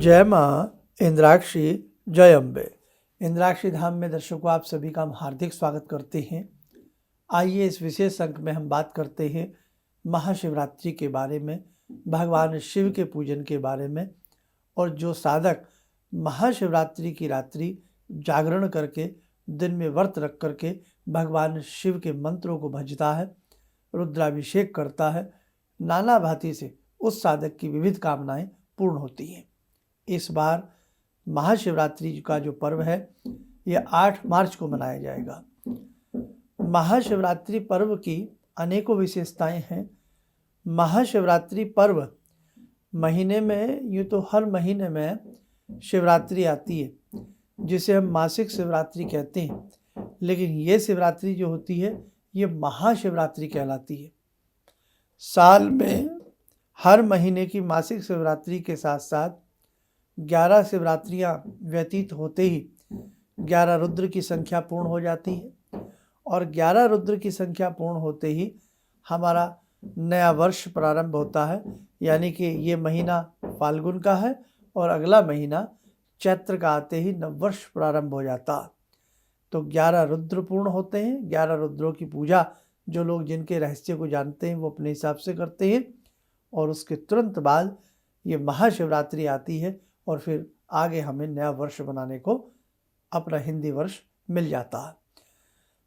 जय माँ इंद्राक्षी, जय अम्बे। इंद्राक्षी धाम में दर्शकों आप सभी का हम हार्दिक स्वागत करते हैं। आइए इस विशेष अंक में हम बात करते हैं महाशिवरात्रि के बारे में, भगवान शिव के पूजन के बारे में। और जो साधक महाशिवरात्रि की रात्रि जागरण करके दिन में व्रत रख करके भगवान शिव के मंत्रों को भजता है, रुद्राभिषेक करता है, नाना भांति से उस साधक की विविध कामनाएं पूर्ण होती हैं। इस बार महाशिवरात्रि का जो पर्व है यह 8 मार्च को मनाया जाएगा। महाशिवरात्रि पर्व की अनेकों विशेषताएं हैं। महाशिवरात्रि पर्व महीने में, यूँ तो हर महीने में शिवरात्रि आती है जिसे हम मासिक शिवरात्रि कहते हैं, लेकिन ये शिवरात्रि जो होती है ये महाशिवरात्रि कहलाती है। साल में हर महीने की मासिक शिवरात्रि के साथ साथ 11 शिवरात्रियां व्यतीत होते ही 11 रुद्र की संख्या पूर्ण हो जाती है, और 11 रुद्र की संख्या पूर्ण होते ही हमारा नया वर्ष प्रारंभ होता है। यानी कि ये महीना फाल्गुन का है और अगला महीना चैत्र का आते ही नववर्ष प्रारंभ हो जाता। तो 11 रुद्र पूर्ण होते हैं। 11 रुद्रों की पूजा जो लोग जिनके रहस्य को जानते हैं वो अपने हिसाब से करते हैं, और उसके तुरंत बाद ये महाशिवरात्रि आती है और फिर आगे हमें नया वर्ष बनाने को अपना हिंदी वर्ष मिल जाता है।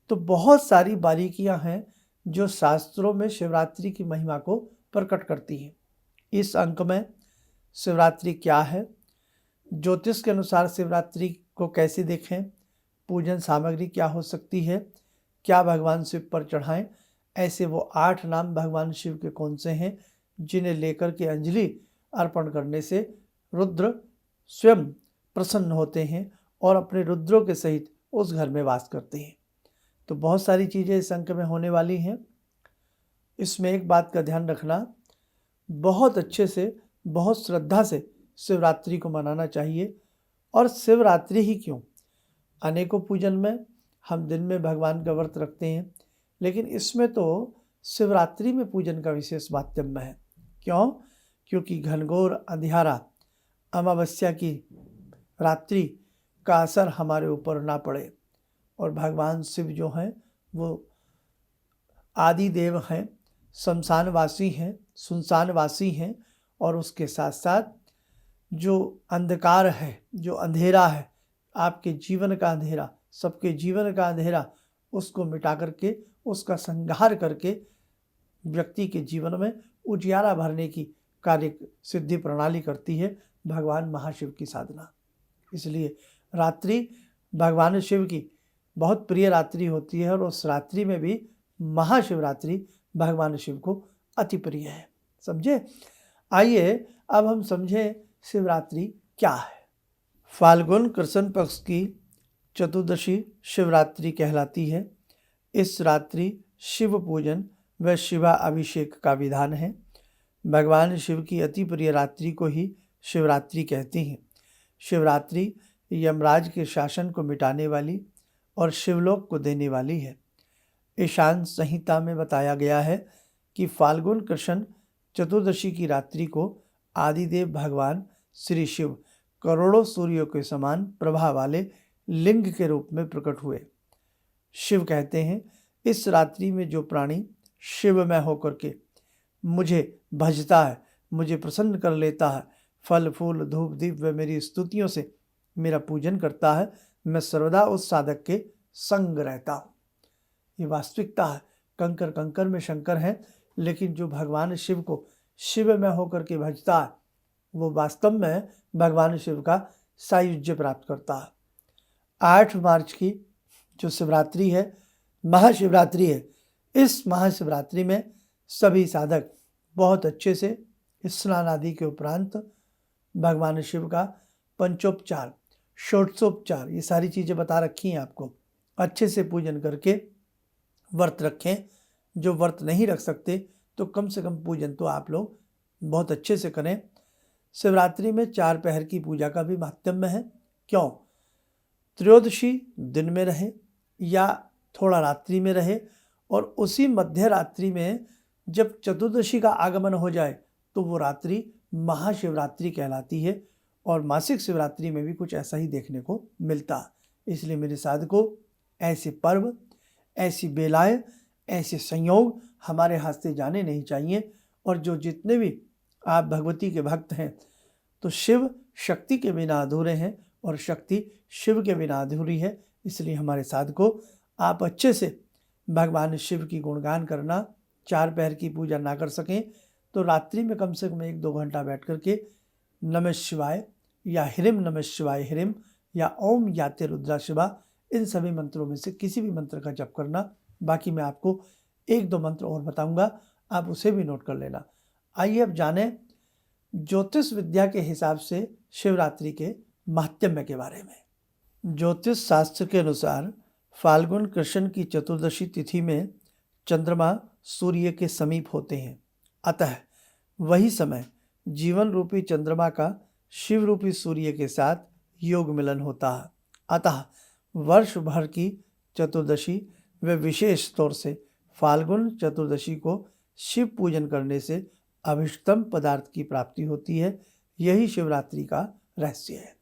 तो बहुत सारी बारीकियां हैं जो शास्त्रों में शिवरात्रि की महिमा को प्रकट करती हैं। इस अंक में शिवरात्रि क्या है, ज्योतिष के अनुसार शिवरात्रि को कैसे देखें, पूजन सामग्री क्या हो सकती है, क्या भगवान शिव पर चढ़ाएं, ऐसे वो 8 नाम भगवान शिव के कौन से हैं जिन्हें लेकर के अंजलि अर्पण करने से रुद्र स्वयं प्रसन्न होते हैं और अपने रुद्रों के सहित उस घर में वास करते हैं। तो बहुत सारी चीज़ें इस अंक में होने वाली हैं। इसमें एक बात का ध्यान रखना, बहुत अच्छे से, बहुत श्रद्धा से शिवरात्रि को मनाना चाहिए। और शिवरात्रि ही क्यों, अनेकों पूजन में हम दिन में भगवान का व्रत रखते हैं, लेकिन इसमें तो शिवरात्रि में पूजन का विशेष माध्यम है। क्यों? क्योंकि घनघोर अंधियारा अमावस्या की रात्रि का असर हमारे ऊपर ना पड़े, और भगवान शिव जो हैं वो आदि देव हैं, शमशानवासी हैं, सुनसानवासी हैं, और उसके साथ साथ जो अंधकार है, जो अंधेरा है, आपके जीवन का अंधेरा, सबके जीवन का अंधेरा, उसको मिटा करके, उसका संहार करके व्यक्ति के जीवन में उजियारा भरने की कार्य सिद्धि प्रणाली करती है भगवान महाशिव की साधना। इसलिए रात्रि भगवान शिव की बहुत प्रिय रात्रि होती है, और उस रात्रि में भी महाशिवरात्रि भगवान शिव को अति प्रिय है। समझे? आइए अब हम समझें शिवरात्रि क्या है। फाल्गुन कृष्ण पक्ष की चतुर्दशी शिवरात्रि कहलाती है। इस रात्रि शिव पूजन व शिवा अभिषेक का विधान है। भगवान शिव की अति प्रिय रात्रि को ही शिवरात्रि कहते हैं। शिवरात्रि यमराज के शासन को मिटाने वाली और शिवलोक को देने वाली है। ईशान संहिता में बताया गया है कि फाल्गुन कृष्ण चतुर्दशी की रात्रि को आदिदेव भगवान श्री शिव करोड़ों सूर्यों के समान प्रभा वाले लिंग के रूप में प्रकट हुए। शिव कहते हैं, इस रात्रि में जो प्राणी शिवमय होकर के मुझे भजता है, मुझे प्रसन्न कर लेता है, फल फूल धूप दीप व मेरी स्तुतियों से मेरा पूजन करता है, मैं सर्वदा उस साधक के संग रहता हूँ। ये वास्तविकता है। कंकर कंकर में शंकर है, लेकिन जो भगवान शिव को शिवमय होकर के भजता है वो वास्तव में भगवान शिव का सायुज्य प्राप्त करता है। 8 मार्च की जो शिवरात्रि है, महाशिवरात्रि है, इस महाशिवरात्रि में सभी साधक बहुत अच्छे से स्नान आदि के उपरांत भगवान शिव का पंचोपचार, षोडशोपचार, ये सारी चीज़ें बता रखी हैं आपको, अच्छे से पूजन करके व्रत रखें। जो व्रत नहीं रख सकते तो कम से कम पूजन तो आप लोग बहुत अच्छे से करें। शिवरात्रि में 4 पहर की पूजा का भी माध्यम है। क्यों? त्रयोदशी दिन में रहे या थोड़ा रात्रि में रहे, और उसी मध्य रात्रि में जब चतुर्दशी का आगमन हो जाए तो वो रात्रि महाशिवरात्रि कहलाती है, और मासिक शिवरात्रि में भी कुछ ऐसा ही देखने को मिलता। इसलिए मेरे साधकों, ऐसे पर्व, ऐसी बेलाएं, ऐसे संयोग हमारे हाथ से जाने नहीं चाहिए। और जितने भी आप भगवती के भक्त हैं, तो शिव शक्ति के बिना अधूरे हैं और शक्ति शिव के बिना अधूरी है। इसलिए हमारे साधकों, आप अच्छे से भगवान शिव की गुणगान करना। 4 पहर की पूजा ना कर सकें तो रात्रि में कम से कम 1-2 घंटा बैठ करके नमः शिवाय या ह्रीम नमः शिवाय ह्रीम या ओम याते रुद्रा शिवा, इन सभी मंत्रों में से किसी भी मंत्र का जप करना। बाकी मैं आपको 1-2 मंत्र और बताऊंगा, आप उसे भी नोट कर लेना। आइए अब जानें ज्योतिष विद्या के हिसाब से शिवरात्रि के महात्म्य के बारे में। ज्योतिष शास्त्र के अनुसार फाल्गुन कृष्ण की चतुर्दशी तिथि में चंद्रमा सूर्य के समीप होते हैं, अतः वही समय जीवन रूपी चंद्रमा का शिव रूपी सूर्य के साथ योग मिलन होता है। अतः वर्ष भर की चतुर्दशी व विशेष तौर से फाल्गुन चतुर्दशी को शिव पूजन करने से अभिष्टम पदार्थ की प्राप्ति होती है। यही शिवरात्रि का रहस्य है।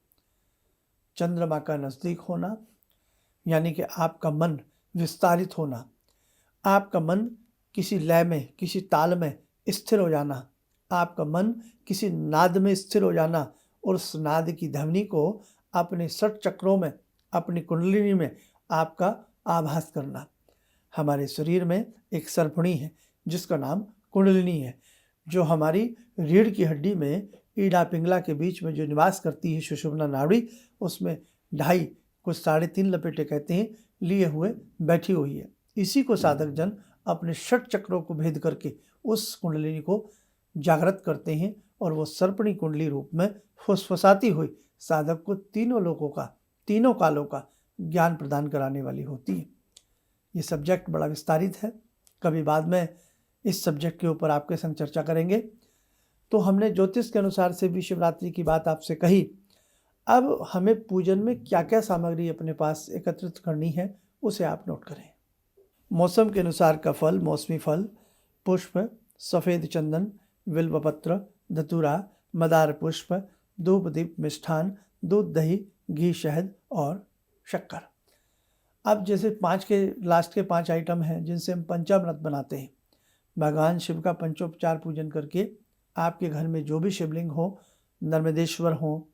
चंद्रमा का नज़दीक होना यानी कि आपका मन विस्तारित होना, आपका मन किसी लय में, किसी ताल में स्थिर हो जाना, आपका मन किसी नाद में स्थिर हो जाना और उस नाद की ध्वनि को अपने 6 चक्रों में, अपनी कुंडलिनी में आपका आभास करना। हमारे शरीर में एक सरपणी है जिसका नाम कुंडलिनी है, जो हमारी रीढ़ की हड्डी में ईड़ा पिंगला के बीच में जो निवास करती है सुषुम्ना नाड़ी, उसमें 2.5 कुछ 3.5 लपेटे कहते हैं लिए हुए बैठी हुई है। इसी को साधक जन अपने 6 चक्रों को भेद करके उस कुंडलिनी को जागृत करते हैं और वो सर्पणी कुंडली रूप में फुसफुसाती हुई साधक को तीनों लोकों का, तीनों कालों का ज्ञान प्रदान कराने वाली होती है। ये सब्जेक्ट बड़ा विस्तारित है, कभी बाद में इस सब्जेक्ट के ऊपर आपके संग चर्चा करेंगे। तो हमने ज्योतिष के अनुसार से भी शिवरात्रि की बात आपसे कही। अब हमें पूजन में क्या क्या सामग्री अपने पास एकत्रित करनी है उसे आप नोट करें। मौसम के अनुसार का फल, मौसमी फल, पुष्प, सफ़ेद चंदन, बिल्वपत्र, धतूरा, मदार पुष्प, धूप दीप, मिष्ठान, दूध, दही, घी, शहद और शक्कर। अब जैसे 5 के लास्ट के 5 आइटम हैं जिनसे हम पंचामृत बनाते हैं। भगवान शिव का पंचोपचार पूजन करके आपके घर में जो भी शिवलिंग हो, नर्मदेश्वर हो,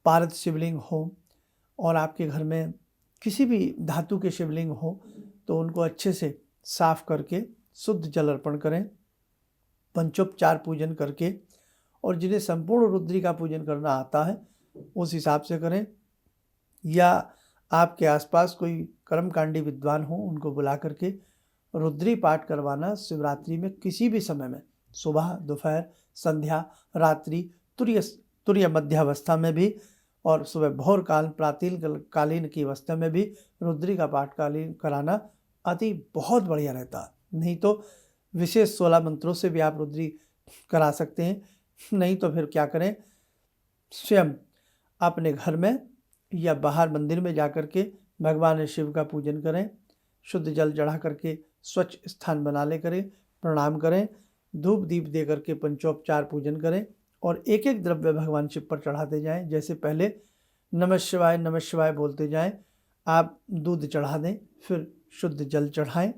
पारद शिवलिंग हो और आपके घर में किसी भी धातु के शिवलिंग हो, तो उनको अच्छे से साफ करके शुद्ध जल अर्पण करें। पंचोपचार पूजन करके, और जिन्हें संपूर्ण रुद्री का पूजन करना आता है उस हिसाब से करें, या आपके आसपास कोई कर्मकांडी विद्वान हो उनको बुला करके रुद्री पाठ करवाना शिवरात्रि में किसी भी समय में, सुबह, दोपहर, संध्या, रात्रि, तुर्य मध्यावस्था में भी और सुबह भोर काल प्रातः कालीन की अवस्था में भी रुद्री का पाठ कालीन कराना अति बहुत बढ़िया रहता। नहीं तो विशेष 16 मंत्रों से भी आप रुद्री करा सकते हैं। नहीं तो फिर क्या करें, स्वयं अपने घर में या बाहर मंदिर में जाकर के भगवान शिव का पूजन करें। शुद्ध जल चढ़ा करके स्वच्छ स्थान बना ले करें, प्रणाम करें, धूप दीप दे करके पंचोपचार पूजन करें और एक एक द्रव्य भगवान शिव पर चढ़ाते जाएं। जैसे पहले नमः शिवाय बोलते जाएं, आप दूध चढ़ा दें, फिर शुद्ध जल चढ़ाएं,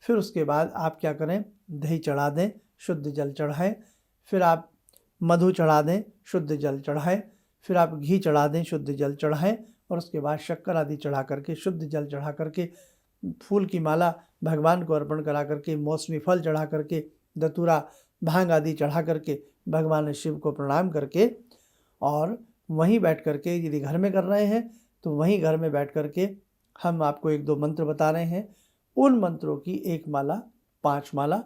फिर उसके बाद आप क्या करें, दही चढ़ा दें, शुद्ध जल चढ़ाएं, फिर आप मधु चढ़ा दें, शुद्ध जल चढ़ाएं, फिर आप घी चढ़ा दें, शुद्ध जल चढ़ाएं और उसके बाद शक्कर आदि चढ़ा करके, शुद्ध जल चढ़ा करके, फूल की माला भगवान को अर्पण करा करके, मौसमी फल चढ़ा करके, धतूरा, भांग आदि चढ़ा करके भगवान शिव को प्रणाम करके, और वहीं बैठ करके, यदि घर में कर रहे हैं तो वहीं घर में बैठ करके हम आपको 1-2 मंत्र बता रहे हैं, उन मंत्रों की 1 माला 5 माला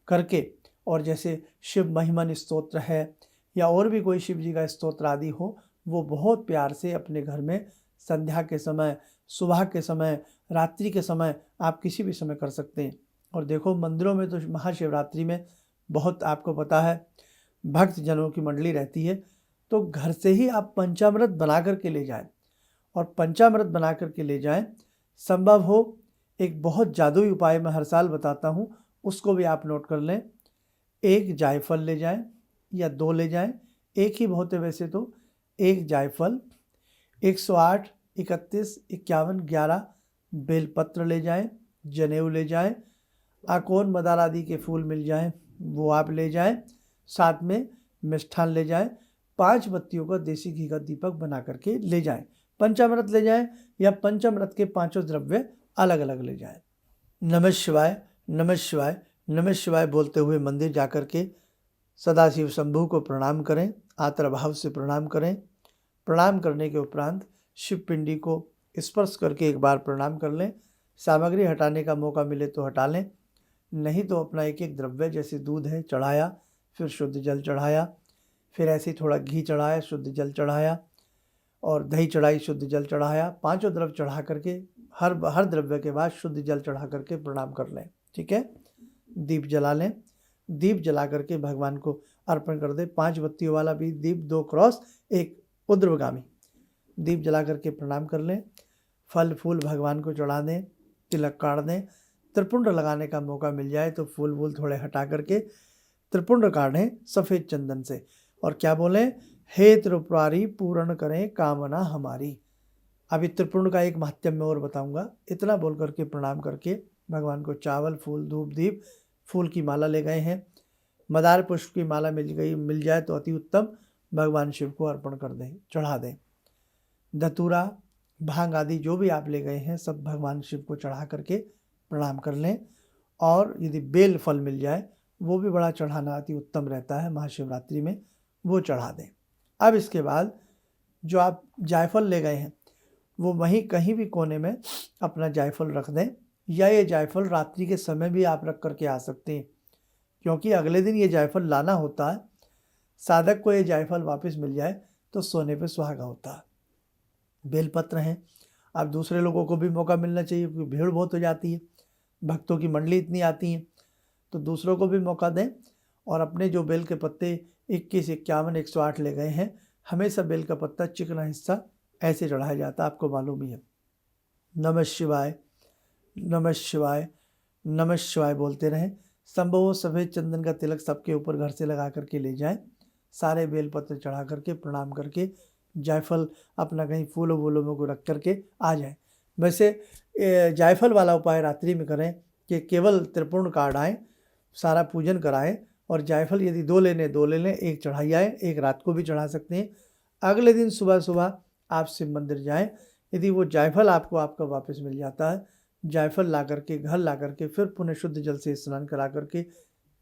करके, और जैसे शिव महिमन स्तोत्र है या और भी कोई शिव जी का स्तोत्र आदि हो, वो बहुत प्यार से अपने घर में संध्या के समय, सुबह के समय, रात्रि के समय, आप किसी भी समय कर सकते हैं। और देखो मंदिरों में तो महाशिवरात्रि में बहुत आपको पता है भक्त जनों की मंडली रहती है, तो घर से ही आप पंचामृत बना करके ले जाएं, और पंचामृत बना करके ले जाएं। संभव हो एक बहुत जादुई उपाय मैं हर साल बताता हूँ, उसको भी आप नोट कर लें। 1 जायफल ले जाएं या 2 ले जाएं, एक ही बहुत है वैसे तो। 1 जायफल, 108, 31, 51, 11 बेलपत्र ले जाएं, जनेऊ ले जाएं, आकोन मदार आदि के फूल मिल जाएं वो आप ले जाएं, साथ में मिष्ठान ले जाएं, 5 बत्तियों का देसी घी का दीपक बना करके ले जाएं, पंचामृत ले जाएं या पंचामृत के 5 द्रव्य अलग अलग ले जाएं। नमः शिवाय, नमः शिवाय, नमः शिवाय बोलते हुए मंदिर जाकर के सदाशिव शंभू को प्रणाम करें, आतर भाव से प्रणाम करें। प्रणाम करने के उपरांत शिव पिंडी को स्पर्श करके एक बार प्रणाम कर लें। सामग्री हटाने का मौका मिले तो हटा लें, नहीं तो अपना एक एक द्रव्य जैसे दूध है चढ़ाया, फिर शुद्ध जल चढ़ाया, फिर ऐसे ही थोड़ा घी चढ़ाया, शुद्ध जल चढ़ाया, और दही चढ़ाई, शुद्ध जल चढ़ाया, 5 द्रव्य चढ़ा करके हर द्रव्य के बाद शुद्ध जल चढ़ा करके प्रणाम कर लें। ठीक है, दीप जला लें, दीप जला करके भगवान को अर्पण कर दें। 5 बत्तियों वाला भी दीप, 2 क्रॉस, 1 ऊर्ध्वगामी दीप जला करके प्रणाम कर लें। फल फूल भगवान को चढ़ा दें, तिलक काट दें। त्रिपुंड लगाने का मौका मिल जाए तो फूल वूल थोड़े हटा करके त्रिपुंड काटें सफ़ेद चंदन से, और क्या बोलें, हे त्रिपुरारी पूर्ण करें कामना हमारी। अभी त्रिपुंड का एक महत्व मैं और बताऊंगा। इतना बोल करके प्रणाम करके भगवान को चावल, फूल, धूप, दीप, फूल की माला ले गए हैं, मदार पुष्प की माला मिल जाए तो अति उत्तम, भगवान शिव को अर्पण कर दें, चढ़ा दें। धतूरा, भांग आदि जो भी आप ले गए हैं सब भगवान शिव को चढ़ा करके प्रणाम कर लें, और यदि बेल फल मिल जाए वो भी बड़ा चढ़ाना अति उत्तम रहता है महाशिवरात्रि में, वो चढ़ा दें। अब इसके बाद जो आप जायफल ले गए हैं वो वहीं कहीं भी कोने में अपना जायफल रख दें, या ये जायफल रात्रि के समय भी आप रख करके आ सकते हैं, क्योंकि अगले दिन ये जायफल लाना होता है। साधक को ये जायफल वापस मिल जाए तो सोने पे सुहागा होता है। बेलपत्र हैं, अब दूसरे लोगों को भी मौका मिलना चाहिए क्योंकि भीड़ बहुत हो जाती है, भक्तों की मंडली इतनी आती है, तो दूसरों को भी मौका दें। और अपने जो बेल के पत्ते 21, 51, 108 ले गए हैं, हमेशा बेल का पत्ता चिकना हिस्सा ऐसे चढ़ाया जाता है, आपको मालूम ही है। नमः शिवाय, नमः शिवाय, नमः शिवाय बोलते रहें। संभव हो सफ़ेद चंदन का तिलक सबके ऊपर घर से लगा करके ले जाएं, सारे बेलपत्र चढ़ा करके प्रणाम करके जायफल अपना कहीं फूलों वूलों में को रख करके आ जाएं। वैसे जायफल वाला उपाय रात्रि में करें कि केवल त्रिपुंड काट आएँ, सारा पूजन कराएं, और जायफल यदि 2 लेने 2 ले लें, 1 चढ़ाई आए, 1 रात को भी चढ़ा सकते हैं। अगले दिन सुबह सुबह आप शिव मंदिर जाएं, यदि वो जायफल आपको आपका वापस मिल जाता है, जायफल ला करके घर ला करके फिर पुनः शुद्ध जल से स्नान करा करके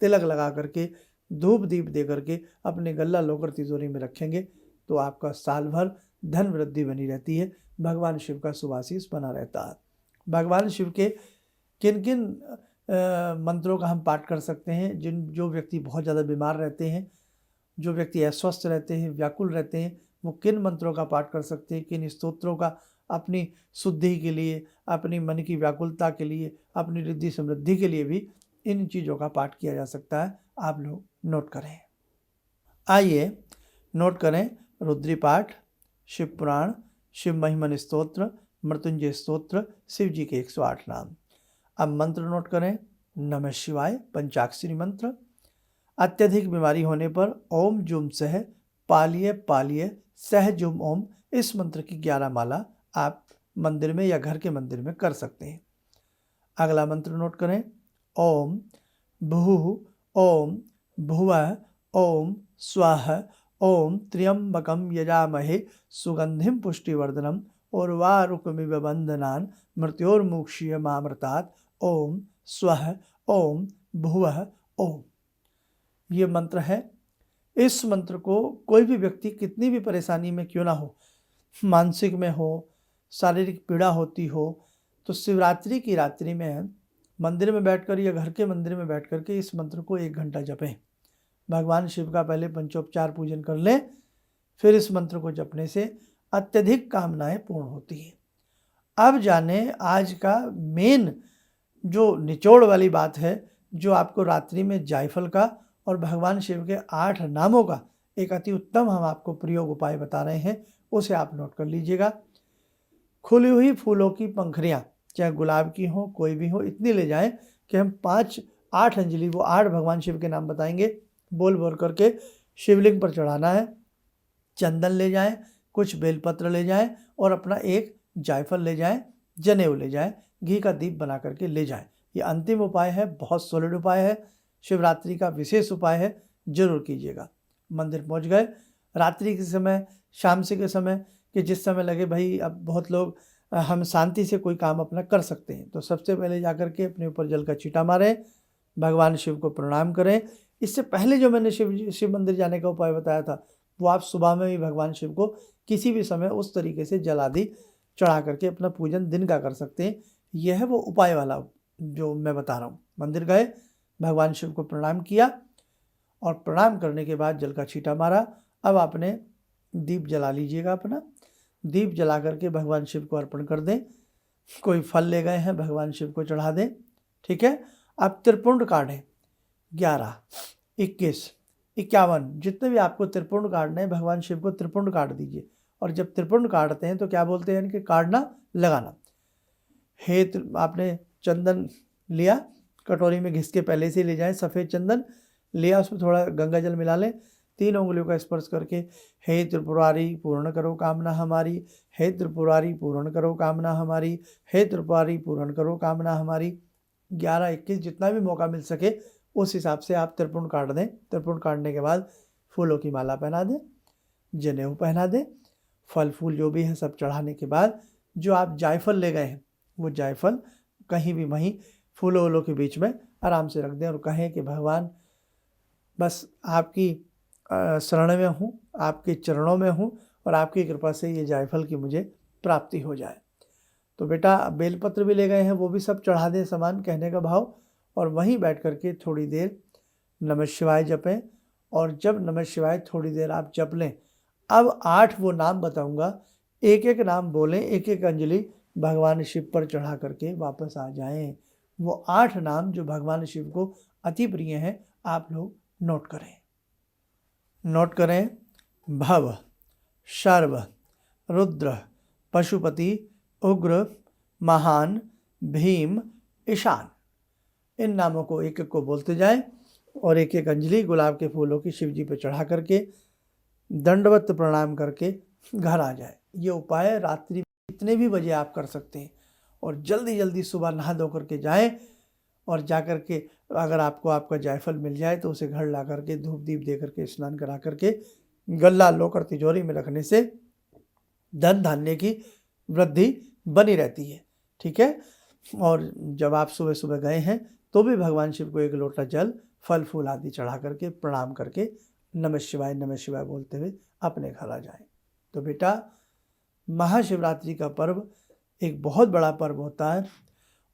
तिलक लगा करके धूप दीप दे करके अपने गल्ला लोकर तिजोरी में रखेंगे तो आपका साल भर धन वृद्धि बनी रहती है, भगवान शिव का सुवासीस बना रहता है। भगवान शिव के किन किन मंत्रों का हम पाठ कर सकते हैं? जो व्यक्ति बहुत ज़्यादा बीमार रहते हैं, जो व्यक्ति अस्वस्थ रहते हैं, व्याकुल रहते हैं, वो किन मंत्रों का पाठ कर सकते हैं, किन स्तोत्रों का अपनी शुद्धि के लिए, अपनी मन की व्याकुलता के लिए, अपनी रिद्धि समृद्धि के लिए भी इन चीज़ों का पाठ किया जा सकता है। आप लोग नोट करें। आइए नोट करें। रुद्री पाठ, शिव पुराण, शिव महिमन स्तोत्र, मृत्युंजय स्तोत्र, शिव जी के 108 नाम। अब मंत्र नोट करें। नमः शिवाय पंचाक्षरी मंत्र। अत्यधिक बीमारी होने पर ओम जुम सह पालिय पालिय सह जुम ओम, इस मंत्र की 11 माला आप मंदिर में या घर के मंदिर में कर सकते हैं। अगला मंत्र नोट करें। ओम भूः ओम भुवः ओम स्वाहा ओम त्र्यंबकम यजामहे सुगंधिम पुष्टिवर्धनम उर्वारुकमिव बंधनान् मृत्योर्मुक्षीय मामृतात् ओम स्वः ओम भुवः ओम। ये मंत्र है। इस मंत्र को कोई भी व्यक्ति कितनी भी परेशानी में क्यों ना हो, मानसिक में हो, शारीरिक पीड़ा होती हो, तो शिवरात्रि की रात्रि में मंदिर में बैठकर या घर के मंदिर में बैठकर के इस मंत्र को 1 घंटा जपें। भगवान शिव का पहले पंचोपचार पूजन कर लें, फिर इस मंत्र को जपने से अत्यधिक कामनाएं पूर्ण होती हैं। अब जाने आज का मेन जो निचोड़ वाली बात है, जो आपको रात्रि में जायफल का और भगवान शिव के 8 नामों का एक अति उत्तम हम आपको प्रयोग उपाय बता रहे हैं, उसे आप नोट कर लीजिएगा। खुली हुई फूलों की पंखुड़ियाँ, चाहे गुलाब की हो, कोई भी हो, इतनी ले जाएं कि हम 8 अंजलि, वो 8 भगवान शिव के नाम बताएंगे, बोल बोल करके शिवलिंग पर चढ़ाना है। चंदन ले जाएं, कुछ बेलपत्र ले जाएं और अपना एक जायफल ले जाएं, जनेऊ ले जाएं, घी का दीप बना करके ले जाएं। ये अंतिम उपाय है, बहुत सॉलिड उपाय है, शिवरात्रि का विशेष उपाय है, जरूर कीजिएगा। मंदिर पहुंच गए, रात्रि के समय, शाम से के समय, कि जिस समय लगे भाई अब बहुत लोग हम शांति से कोई काम अपना कर सकते हैं, तो सबसे पहले जाकर के अपने ऊपर जल का छींटा मारें, भगवान शिव को प्रणाम करें। इससे पहले जो मैंने शिव मंदिर जाने का उपाय बताया था, वो आप सुबह में भी भगवान शिव को किसी भी समय उस तरीके से जल आदि चढ़ा करके अपना पूजन दिन का कर सकते हैं। यह है वो उपाय वाला जो मैं बता रहा हूँ। मंदिर गए, भगवान शिव को प्रणाम किया और प्रणाम करने के बाद जल का छींटा मारा। अब आपने दीप जला लीजिएगा, अपना दीप जला करके भगवान शिव को अर्पण कर दें। कोई फल ले गए हैं, भगवान शिव को चढ़ा दें, ठीक है। आप त्रिपुंड काटें, 11, 21, 51, जितने भी आपको त्रिपुंड काटने हैं, भगवान शिव को त्रिपुंड काट दीजिए। और जब त्रिपुंड काटते हैं तो क्या बोलते हैं, इनके काटना लगाना। आपने चंदन लिया, कटोरी में घिस के पहले से ले जाएं, सफ़ेद चंदन लिया, उसमें थोड़ा गंगा जल मिला लें, 3 उंगलियों का स्पर्श करके, हे त्रिपुरारी पूर्ण करो कामना हमारी, हे त्रिपुरारी पूर्ण करो कामना हमारी, हे त्रिपुरारी पूर्ण करो कामना हमारी। 11, 21 जितना भी मौका मिल सके उस हिसाब से आप त्रिपुंड काट दें। त्रिपुंड काटने के बाद फूलों की माला पहना दें, जनेऊ पहना दें, फल फूल जो भी है सब चढ़ाने के बाद जो आप जायफल ले गए हैं, वो जायफल कहीं भी वहीं फूलों वूलों के बीच में आराम से रख दें और कहें कि भगवान बस आपकी शरण में हूँ, आपके चरणों में हूँ और आपकी कृपा से ये जायफल की मुझे प्राप्ति हो जाए। तो बेटा बेलपत्र भी ले गए हैं, वो भी सब चढ़ा दें, समान कहने का भाव। और वहीं बैठ करके थोड़ी देर नमः शिवाय जपें। और जब नमः शिवाय थोड़ी देर आप जप लें, अब 8 वो नाम बताऊंगा, एक एक नाम बोलें, एक एक अंजलि भगवान शिव पर चढ़ा करके वापस आ जाएं। वो 8 नाम जो भगवान शिव को अति प्रिय हैं, आप लोग नोट करें। भव, शर्व, रुद्र, पशुपति, उग्र, महान, भीम, ईशान। इन नामों को एक एक को बोलते जाएं और एक एक अंजलि गुलाब के फूलों की शिव जी पर चढ़ा करके दंडवत प्रणाम करके घर आ जाए। ये उपाय रात्रि कितने भी बजे आप कर सकते हैं। और जल्दी जल्दी सुबह नहा धो करके जाएं और जा कर के अगर आपको आपका जायफल मिल जाए तो उसे घर ला करके धूप दीप दे करके स्नान करा करके गल्ला लोकर तिजोरी में रखने से धन धान्य की वृद्धि बनी रहती है, ठीक है। और जब आप सुबह सुबह गए हैं तो भी भगवान शिव को एक लोटा जल, फल फूल आदि चढ़ा करके प्रणाम करके नमः शिवाय बोलते हुए अपने घर आ जाएं। तो बेटा महाशिवरात्रि का पर्व एक बहुत बड़ा पर्व होता है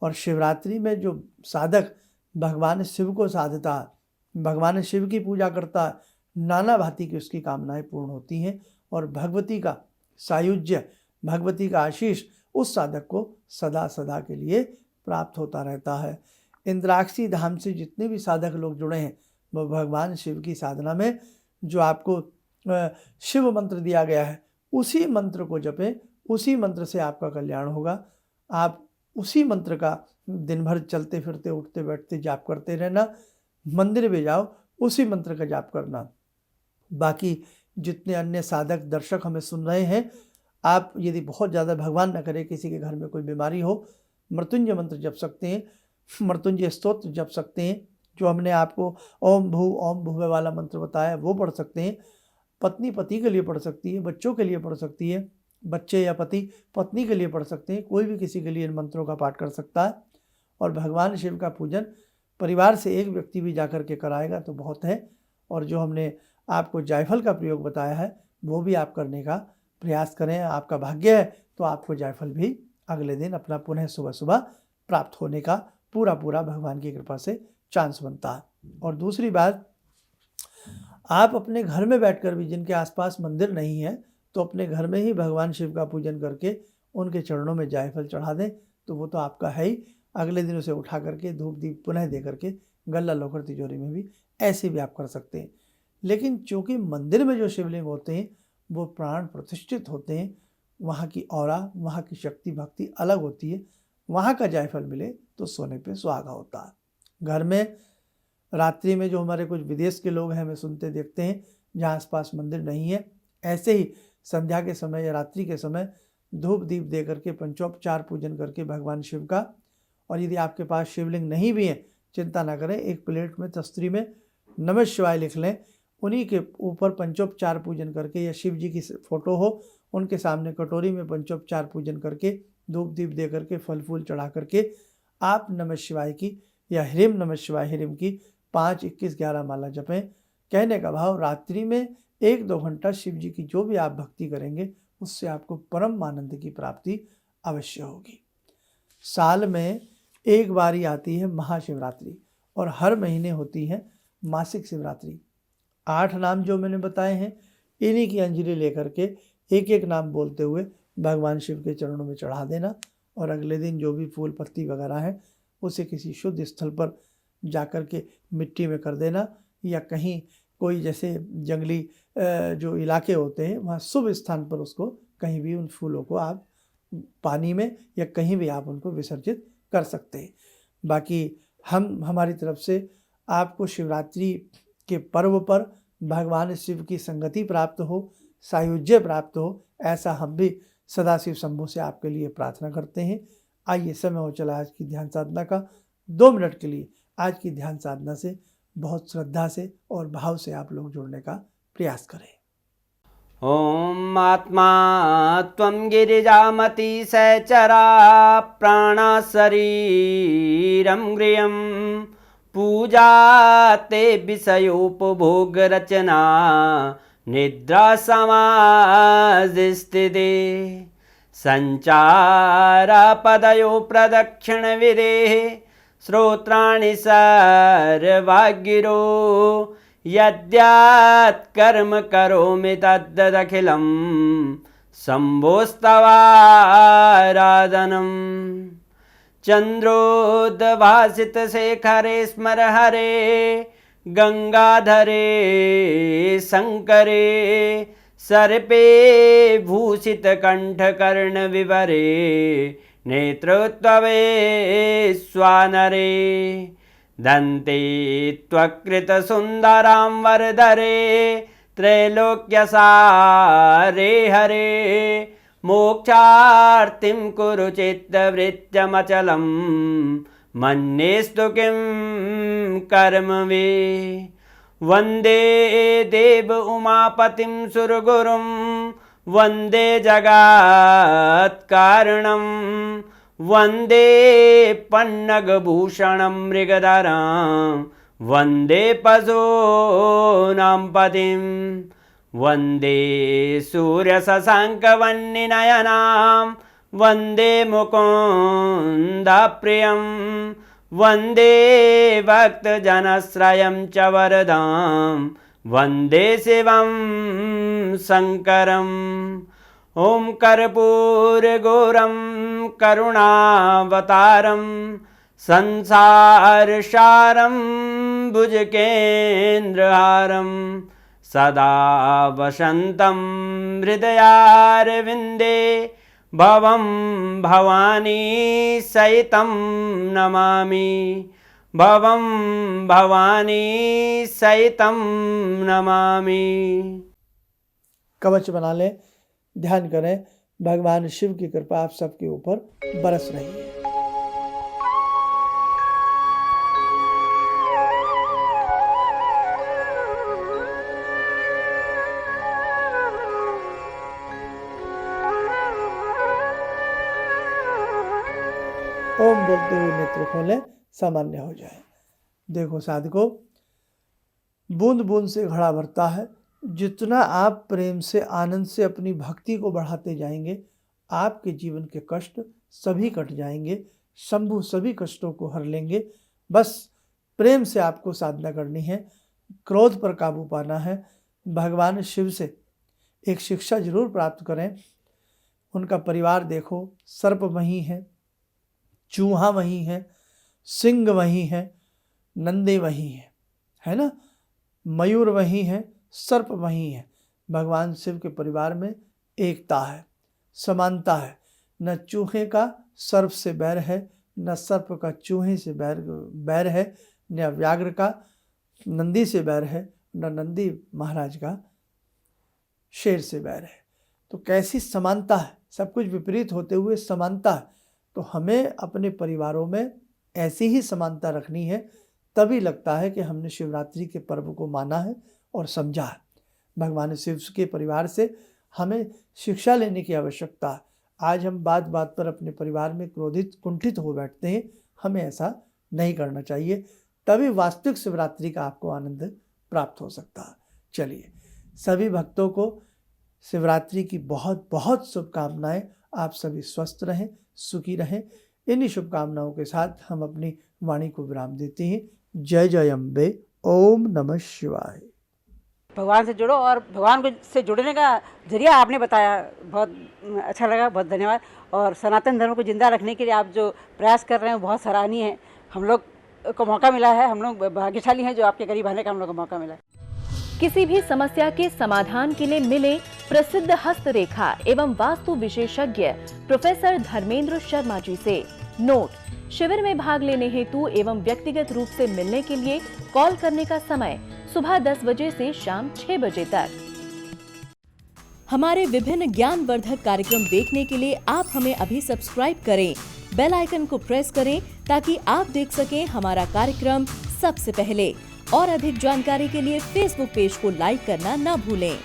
और शिवरात्रि में जो साधक भगवान शिव को साधता, भगवान शिव की पूजा करता, नाना भांति की उसकी कामनाएं पूर्ण होती हैं और भगवती का सायुज्य, भगवती का आशीष उस साधक को सदा सदा के लिए प्राप्त होता रहता है। इंद्राक्षी धाम से जितने भी साधक लोग जुड़े हैं वो भगवान शिव की साधना में जो आपको शिव मंत्र दिया गया है उसी मंत्र को जपें, उसी मंत्र से आपका कल्याण होगा। आप उसी मंत्र का दिन भर चलते फिरते उठते बैठते जाप करते रहना, मंदिर में जाओ उसी मंत्र का जाप करना। बाकी जितने अन्य साधक दर्शक हमें सुन रहे हैं, आप यदि बहुत ज़्यादा भगवान न करे किसी के घर में कोई बीमारी हो, मृत्युंजय मंत्र जप सकते हैं, मृत्युंजय स्तोत्र जप सकते हैं, जो हमने आपको ओम भुवे वाला मंत्र बताया वो पढ़ सकते हैं। पत्नी पति के लिए पढ़ सकती है, बच्चों के लिए पढ़ सकती है, बच्चे या पति पत्नी के लिए पढ़ सकते हैं, कोई भी किसी के लिए इन मंत्रों का पाठ कर सकता है। और भगवान शिव का पूजन परिवार से एक व्यक्ति भी जाकर के कराएगा तो बहुत है। और जो हमने आपको जायफल का प्रयोग बताया है वो भी आप करने का प्रयास करें। आपका भाग्य है तो आपको जायफल भी अगले दिन अपना पुनः सुबह सुबह प्राप्त होने का पूरा भगवान की कृपा से चांस बनता है। और दूसरी बात, आप अपने घर में बैठकर भी, जिनके आसपास मंदिर नहीं है, तो अपने घर में ही भगवान शिव का पूजन करके उनके चरणों में जायफल चढ़ा दें तो वो तो आपका है ही। अगले दिन उसे उठा करके धूप दीप पुनः दे करके गल्ला लोकर तिजोरी में भी ऐसे भी आप कर सकते हैं। लेकिन चूँकि मंदिर में जो शिवलिंग होते हैं वो प्राण प्रतिष्ठित होते हैं, वहाँ की औरा, वहाँ की शक्ति भक्ति अलग होती है, वहाँ का जायफल मिले तो सोने पे सुहागा होता है। घर में रात्रि में जो हमारे कुछ विदेश के लोग हैं हमें सुनते देखते हैं, जहाँ आसपास मंदिर नहीं है, ऐसे ही संध्या के समय या रात्रि के समय धूप दीप दे करके पंचोपचार पूजन करके भगवान शिव का, और यदि आपके पास शिवलिंग नहीं भी है चिंता ना करें, एक प्लेट में तस्तरी में नमः शिवाय लिख लें, उन्हीं के ऊपर पंचोपचार पूजन करके, या शिव जी की फोटो हो उनके सामने कटोरी में पंचोपचार पूजन करके धूप दीप दे करके फल फूल चढ़ा करके आप नमः शिवाय की या ह्रीम नमः शिवाय ह्रीम की 5, 21, 11 माला जपें। कहने का भाव, रात्रि में 1-2 घंटा शिव जी की जो भी आप भक्ति करेंगे उससे आपको परम आनंद की प्राप्ति अवश्य होगी। साल में एक बार ही आती है महाशिवरात्रि और हर महीने होती है मासिक शिवरात्रि। 8 नाम जो मैंने बताए हैं इन्हीं की अंजलि लेकर के एक एक नाम बोलते हुए भगवान शिव के चरणों में चढ़ा देना, और अगले दिन जो भी फूल पत्ती वगैरह है उसे किसी शुद्ध स्थल पर जाकर के मिट्टी में कर देना, या कहीं कोई जैसे जंगली जो इलाके होते हैं वहाँ शुभ स्थान पर उसको कहीं भी उन फूलों को आप पानी में या कहीं भी आप उनको विसर्जित कर सकते हैं। बाकी हमारी तरफ से आपको शिवरात्रि के पर्व पर भगवान शिव की संगति प्राप्त हो, सायुज्य प्राप्त हो, ऐसा हम भी सदाशिव शंभु से आपके लिए प्रार्थना करते हैं। आइए, समय हो चला आज की ध्यान साधना का। 2 मिनट के लिए आज की ध्यान साधना से बहुत श्रद्धा से और भाव से आप लोग जुड़ने का प्रयास करें। ॐ आत्मा त्वं गिरिजामति सहचरा प्राणा शरीरं गृहं पूजा ते विषयोपभोगरचना निद्रा समाधिस्थिते सञ्चारपदयो प्रदक्षिणविधेः श्रोत्राणि सर्वागिरो यद्यात् कर्म करोमि तद्दखिलं शम्भोस्तवाराधनम् चन्द्रोद्भासितशेखरे स्मर हरे गंगाधरे शंकरे सर्पे भूषितकण्ठकर्णविवरे नेत्रोत्तवे स्वानरे दन्ते त्वकृतसुन्दरां वरदरे त्रैलोक्यसारे हरे मोक्षार्तिं कुरु चित्तवृत्त्यमचलं मन्येस्तु किं कर्म वे वन्दे देव उमापतिं सुरगुरुं वन्दे जगत्कारणं वन्दे पन्नगभूषणं मृगधरं वन्दे पशूनां पतिं वन्दे सूर्यशशाङ्कवह्निनयनां वन्दे मुकुन्दप्रियं वन्दे भक्तजनश्रयं च वरदां वन्दे शिवं शङ्करम् ॐ कर्पूरगौरं करुणावतारं संसारसारं भुजगेन्द्रहारं सदा वसन्तं हृदयारविन्दे भवं भवानी सहितं नमामि भवं भवानी सहितं नमामि। कवच बना लें, ध्यान करें, भगवान शिव की कृपा आप सबके ऊपर बरस रही है। ओम बोलते हुए नेत्र खोलें, सामान्य हो जाए। देखो साधको, बूंद बूंद से घड़ा भरता है। जितना आप प्रेम से आनंद से अपनी भक्ति को बढ़ाते जाएंगे, आपके जीवन के कष्ट सभी कट जाएंगे। शंभु सभी कष्टों को हर लेंगे। बस प्रेम से आपको साधना करनी है, क्रोध पर काबू पाना है। भगवान शिव से एक शिक्षा जरूर प्राप्त करें। उनका परिवार देखो, सर्प वहीं है, चूहा वहीं है, सिंह वहीं है, नंदी वहीं है ना, मयूर वहीं है, सर्प वहीं है। भगवान शिव के परिवार में एकता है, समानता है। न चूहे का सर्प से बैर है, न सर्प का चूहे से बैर है, न व्याघ्र का नंदी से बैर है, न नंदी महाराज का शेर से बैर है। तो कैसी समानता है, सब कुछ विपरीत होते हुए समानता है। तो हमें अपने परिवारों में ऐसी ही समानता रखनी है, तभी लगता है कि हमने शिवरात्रि के पर्व को माना है और समझा है। भगवान शिव के परिवार से हमें शिक्षा लेने की आवश्यकता है। आज हम बात बात पर अपने परिवार में क्रोधित कुंठित हो बैठते हैं, हमें ऐसा नहीं करना चाहिए, तभी वास्तविक शिवरात्रि का आपको आनंद प्राप्त हो सकता है। चलिए, सभी भक्तों को शिवरात्रि की बहुत बहुत शुभकामनाएं। आप सभी स्वस्थ रहें, सुखी रहें। इन्हीं शुभकामनाओं के साथ हम अपनी वाणी को विराम देते हैं। जय जय अम्बे। ओम नमः शिवाय। भगवान से जुड़ो, और भगवान को से जुड़ने का जरिया आपने बताया, बहुत अच्छा लगा, बहुत धन्यवाद। और सनातन धर्म को जिंदा रखने के लिए आप जो प्रयास कर रहे हैं बहुत सराहनीय है। हम लोग को मौका मिला है, हम लोग भाग्यशाली हैं जो आपके करीब आने का हम लोग को मौका मिला है। किसी भी समस्या के समाधान के लिए मिले प्रसिद्ध हस्तरेखा एवं वास्तु विशेषज्ञ प्रोफेसर धर्मेंद्र शर्मा जी से। नोट: शिविर में भाग लेने हेतु एवं व्यक्तिगत रूप से मिलने के लिए कॉल करने का समय सुबह 10 बजे से शाम 6 बजे तक। हमारे विभिन्न ज्ञानवर्धक कार्यक्रम देखने के लिए आप हमें अभी सब्सक्राइब करें, बेल आइकन को प्रेस करें ताकि आप देख सकें हमारा कार्यक्रम सबसे पहले। और अधिक जानकारी के लिए फेसबुक पेज को लाइक करना न भूलें।